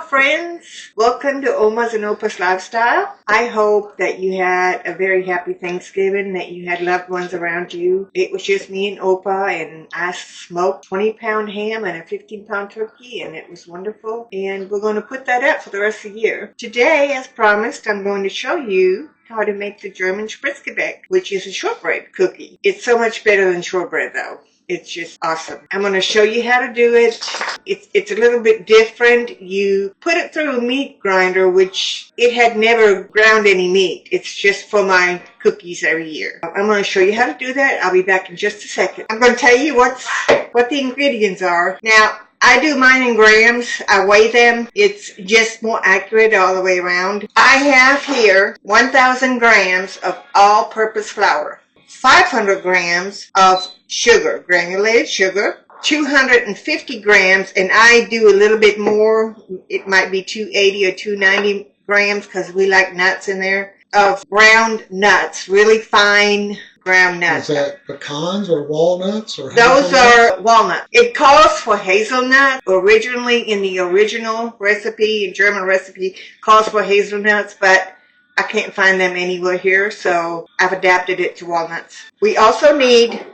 friends, welcome to Oma's and Opa's Lifestyle. I hope that you had a very happy Thanksgiving, that you had loved ones around you. It was just me and Opa, and I smoked 20-pound ham and a 15-pound turkey, and it was wonderful. And we're going to put that up for the rest of the year. Today, as promised, I'm going to show you how to make the German Spritzgeback, which is a shortbread cookie. It's so much better than shortbread though. It's just awesome. I'm going to show you how to do it. It's a little bit different. You put it through a meat grinder, which it had never ground any meat. It's just for my cookies every year. I'm going to show you how to do that. I'll be back in just a second. I'm going to tell you what the ingredients are. Now, I do mine in grams. I weigh them. It's just more accurate all the way around. I have here 1,000 grams of all-purpose flour, 500 grams of sugar, granulated sugar, 250 grams, and I do a little bit more. It might be 280 or 290 grams because we like nuts in there, of ground nuts, really fine ground nuts. Is that pecans or walnuts or those are walnuts. It calls for hazelnut. Originally, in the original recipe, in German recipe, calls for hazelnuts, but I can't find them anywhere here, so I've adapted it to walnuts. We also need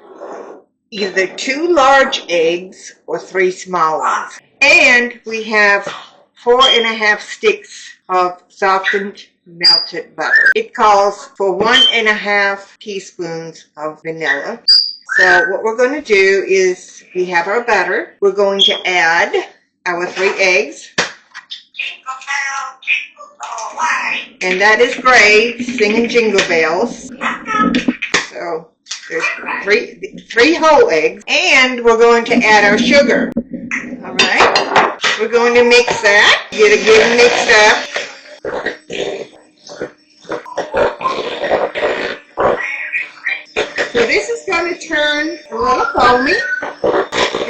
either 2 large eggs or 3 small ones. And we have 4½ sticks of softened melted butter. It calls for 1½ teaspoons of vanilla. So what we're going to do is, we have our butter. We're going to add our 3 eggs. And that is great, singing jingle bells. So there's three whole eggs. And we're going to add our sugar. All right. We're going to mix that. Get it good mixed up. So this is going to turn a little foamy.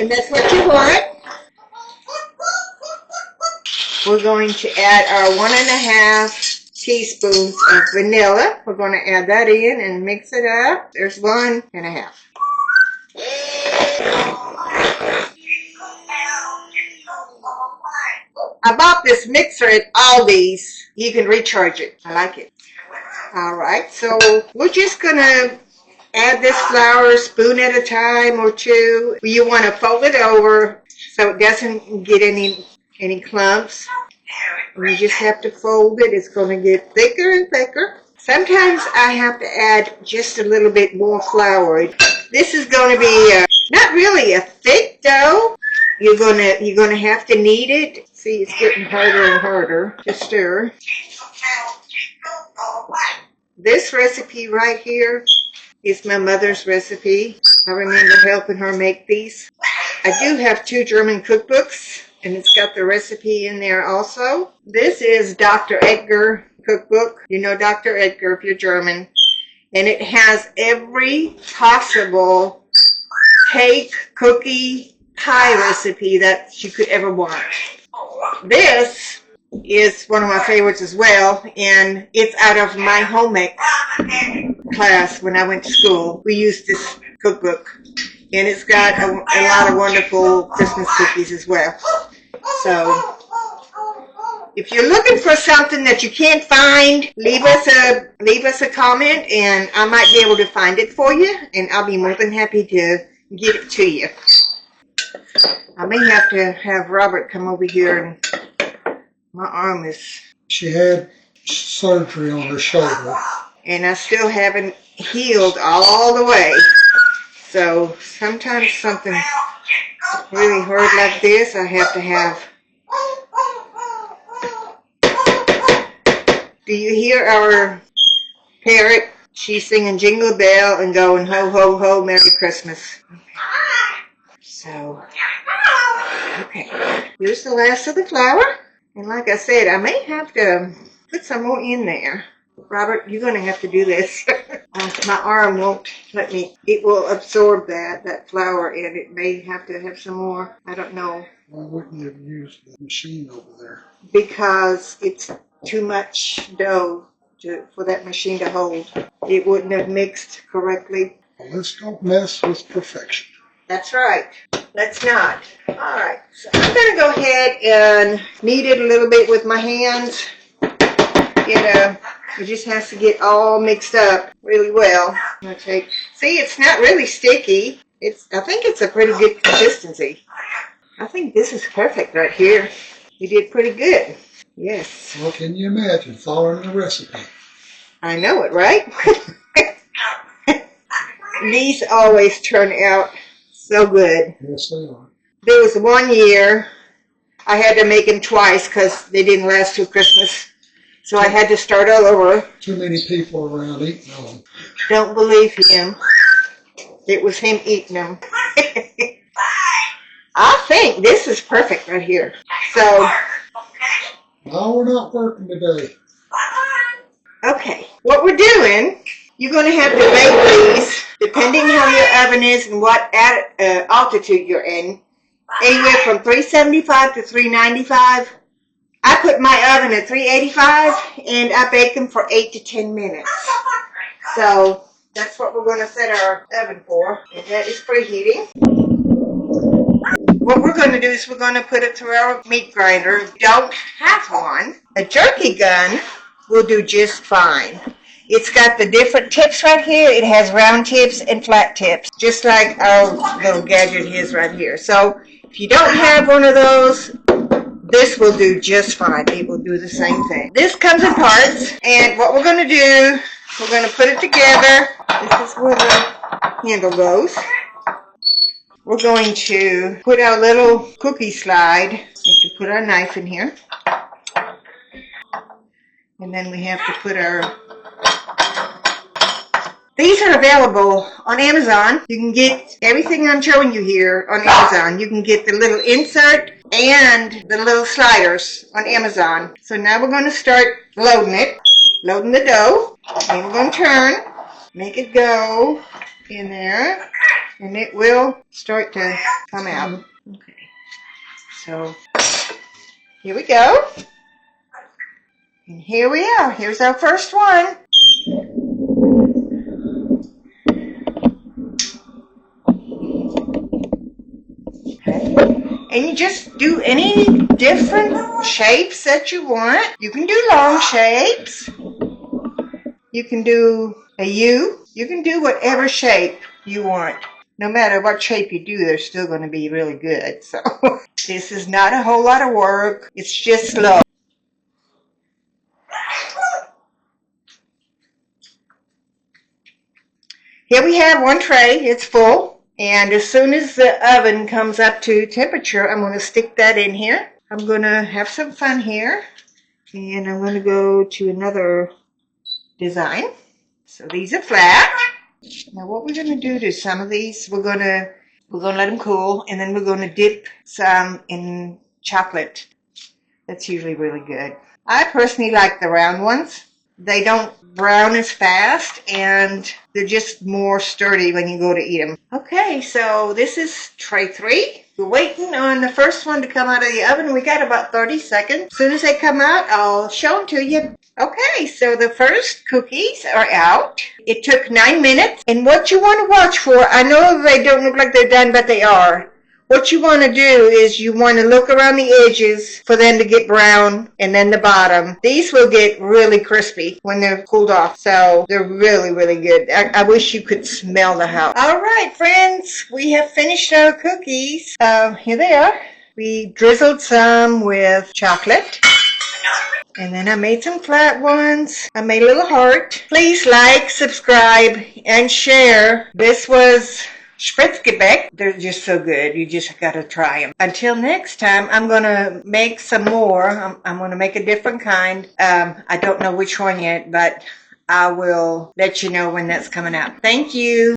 And that's what you want. We're going to add our 1½ teaspoons of vanilla. We're going to add that in and mix it up. There's 1½. I bought this mixer at Aldi's. You can recharge it. I like it. Alright, so we're just going to add this flour a spoon at a time or 2. You want to fold it over so it doesn't get any clumps. And you just have to fold it. It's going to get thicker and thicker. Sometimes I have to add just a little bit more flour. This is going to be not really a thick dough. You're going to have to knead it. See, it's getting harder and harder to stir. This recipe right here is my mother's recipe. I remember helping her make these. I do have 2 German cookbooks, and it's got the recipe in there also. This is Dr. Edgar cookbook. You know Dr. Edgar if you're German. And it has every possible cake, cookie, pie recipe that you could ever want. This is one of my favorites as well, and it's out of my home ec class when I went to school. We used this cookbook, and it's got a lot of wonderful Christmas cookies as well. So if you're looking for something that you can't find, leave us a comment, and I might be able to find it for you, and I'll be more than happy to get it to you. I may have to have Robert come over here, and my arm is... She had surgery on her shoulder. And I still haven't healed all the way. So sometimes something really hard like this, I have to have... Do you hear our parrot? She's singing Jingle Bell and going ho, ho, ho, Merry Christmas. So, okay, here's the last of the flour. And like I said, I may have to put some more in there. Robert, you're going to have to do this. My arm won't let me. It will absorb that flour, and it may have to have some more. I don't know. Why wouldn't you have used the machine over there? Because it's too much dough for that machine to hold. It wouldn't have mixed correctly. Well, let's don't mess with perfection. That's right. let's not. All right, so I'm going to go ahead and knead it a little bit with my hands. It just has to get all mixed up really well. I'm going to see, it's not really sticky. I think it's a pretty good consistency. I think this is perfect right here. You did pretty good. Yes. Well, can you imagine following the recipe? I know it, right? These always turn out so good. Yes, they are. There was one year I had to make them twice because they didn't last till Christmas. So I had to start all over. Too many people around eating them. Don't believe him. It was him eating them. I think this is perfect right here. So. No, we're not working today. Okay, what we're doing, you're going to have to bake these, depending how your oven is and what altitude you're in, anywhere from 375 to 395. I put my oven at 385 and I bake them for 8 to 10 minutes. So that's what we're going to set our oven for, and that is preheating. What we're going to do is we're going to put it through our meat grinder. If you don't have one, a jerky gun will do just fine. It's got the different tips right here. It has round tips and flat tips, just like our little gadget is right here. So if you don't have one of those, this will do just fine. It will do the same thing. This comes in parts, and what we're going to do, we're going to put it together. This is where the handle goes. We're going to put our little cookie slide. We have to put our knife in here. And then we have to put our... These are available on Amazon. You can get everything I'm showing you here on Amazon. You can get the little insert and the little sliders on Amazon. So now we're going to start loading it. Loading the dough. And we're going to turn. Make it go in there. And it will start to come out. Okay. So here we go. And here we are. Here's our first one. Okay. And you just do any different shapes that you want. You can do long shapes. You can do a U. You can do whatever shape you want. No matter what shape you do, they're still going to be really good. So this is not a whole lot of work. It's just slow. Here we have one tray. It's full. And as soon as the oven comes up to temperature, I'm going to stick that in here. I'm going to have some fun here. And I'm going to go to another design. So these are flat. Now what we're going to do to some of these, we're going to let them cool, and then we're going to dip some in chocolate. That's usually really good. I personally like the round ones. They don't brown as fast, and they're just more sturdy when you go to eat them. Okay, so this is tray 3. We're waiting on the first one to come out of the oven. We got about 30 seconds. As soon as they come out, I'll show them to you. Okay, so the first cookies are out. It took 9 minutes. And what you want to watch for, I know they don't look like they're done, but they are. What you want to do is you want to look around the edges for them to get brown, and then the bottom. These will get really crispy when they're cooled off. So they're really, really good. I wish you could smell the house. All right, friends, we have finished our cookies. Here they are. We drizzled some with chocolate. And then I made some flat ones. I made a little heart. Please like, subscribe, and share. This was Spritzgeback. They're just so good. You just got to try them. Until next time, I'm going to make some more. I'm going to make a different kind. I don't know which one yet, but I will let you know when that's coming out. Thank you.